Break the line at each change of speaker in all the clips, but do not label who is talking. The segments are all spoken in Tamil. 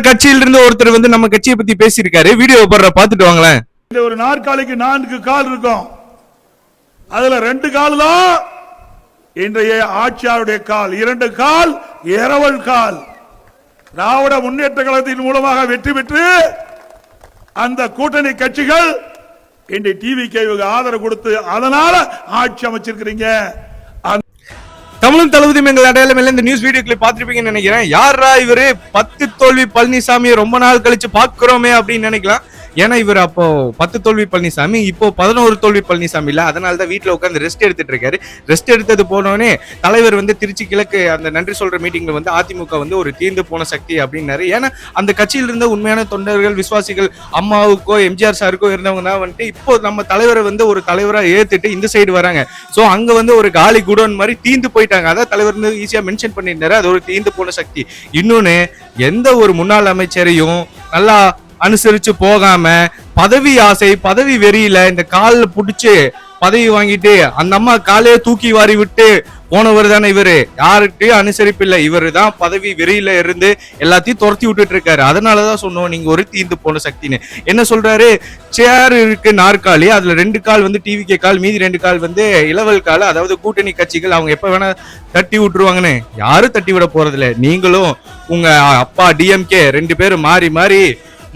கட்சியிலிருந்து ஒருத்தர் வந்து நம்ம கட்சியை பத்தி பேசியிருக்காரு. வீடியோ போடுற பாத்துட்டு வாங்களேன்.
இந்த ஒரு நாற்காலிக்கு 4 கால் இருக்கும். அதுல 2 கால் தான் இன்றைய ஆட்சியாளருடைய கால், 2 கால் இரவல் கால். திராவிட முன்னேற்ற கழகத்தின் மூலமாக வெற்றி பெற்று அந்த கூட்டணி கட்சிகள் இன்றைய டிவிக்கு ஆதரவு கொடுத்து அதனால ஆட்சி அமைச்சிருக்கிறீங்க.
தமிழும் தளபதி எங்கள் அடையாளம் இந்த நியூஸ் வீடியோ கிளிப் பார்த்திருப்பீங்கன்னு நினைக்கிறேன். யாரா இவரு 10 தோல்வி பழனிசாமியை ரொம்ப நாள் கழிச்சு பாக்குறோமே அப்படின்னு நினைக்கலாம். ஏன்னா இவர் அப்போ 10 தோல்வி பழனிசாமி, இப்போ 11 தோல்வி பழனிசாமி இல்ல. அதனாலதான் வீட்டுல உட்காந்து ரெஸ்ட் எடுத்துட்டு இருக்காரு. ரெஸ்ட் எடுத்தது போனோடனே தலைவர் வந்து திருச்சி கிழக்கு அந்த நன்றி சொல்ற மீட்டிங்ல வந்து அதிமுக வந்து ஒரு தீர்ந்து போன சக்தி அப்படின்னாரு. ஏன்னா அந்த கட்சியில இருந்த உண்மையான தொண்டர்கள் விசுவாசிகள் அம்மாவுக்கோ எம்ஜிஆர் சாருக்கோ இருந்தவங்க தான் வந்துட்டு இப்போ நம்ம தலைவரை வந்து ஒரு தலைவரா ஏத்துட்டு இந்த சைடு வராங்க. சோ அங்க வந்து ஒரு காலி குடோன் மாதிரி தீந்து போயிட்டாங்க. அதான் தலைவர் வந்து ஈஸியா மென்ஷன் பண்ணியிருந்தாரு, அது ஒரு தீந்து போன சக்தி. இன்னொன்னு, எந்த ஒரு முன்னாள் அமைச்சரையும் நல்லா அனுசரிச்சு போகாம பதவி ஆசை பதவி வெறியில இந்த கால புடிச்சு பதவி வாங்கிட்டு அந்த அம்மா காலையே தூக்கி வாரி விட்டு போனவர் தானே இவரு. யாருக்கிட்டையும் அனுசரிப்பு இல்லை. இவரு தான் பதவி வெறியில இருந்து எல்லாத்தையும் துரத்தி விட்டுட்டு இருக்காரு. அதனாலதான் சொன்னோம் நீங்க ஒரு தீந்து போன சக்தின்னு. என்ன சொல்றாரு, சேர் இருக்கு நாற்காலி, அதுல 2 கால் வந்து டிவிகே கால், மீதி 2 கால் வந்து இளவல் கால். அதாவது கூட்டணி கட்சிகள் அவங்க எப்ப வேணா தட்டி விட்டுருவாங்கன்னு. யாரும் தட்டி விட போறதில்ல. நீங்களும் உங்க அப்பா டிஎம்கே 2 பேரும் மாறி மாறி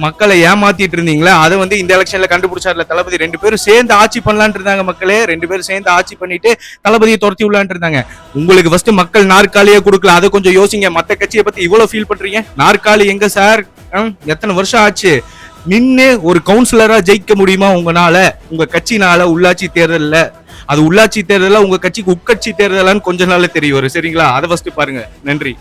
மக்களை ஏமாத்திட்டு இருந்தீங்களா, அதை வந்து இந்த எலெக்ஷன்ல கண்டுபிடிச்சார்ல தளபதி. 2 பேரும் சேர்ந்து ஆட்சி பண்ணலான் இருந்தாங்க. மக்களே 2 பேரும் சேர்ந்து ஆட்சி பண்ணிட்டு தளபதியை துரத்தி விடலான் இருந்தாங்க. உங்களுக்கு ஃபர்ஸ்ட் மக்கள் நாற்காலியே கொடுக்கல, அதை கொஞ்சம் யோசிங்க. மத்த கட்சியை பத்தி இவ்வளவு ஃபீல் பண்றீங்க. நாற்காலி எங்க சார்? எத்தனை வருஷம் ஆச்சு நின்னு ஒரு கவுன்சிலரா ஜெயிக்க முடியுமா உங்களால? உங்க கட்சினால உள்ளாட்சி தேர்தல்ல, அது உள்ளாட்சி தேர்தல உங்க கட்சிக்கு உட்கட்சி தேர்தலான்னு கொஞ்ச நாள்ல தெரிய வரும். சரிங்களா, அதை ஃபர்ஸ்ட் பாருங்க. நன்றி.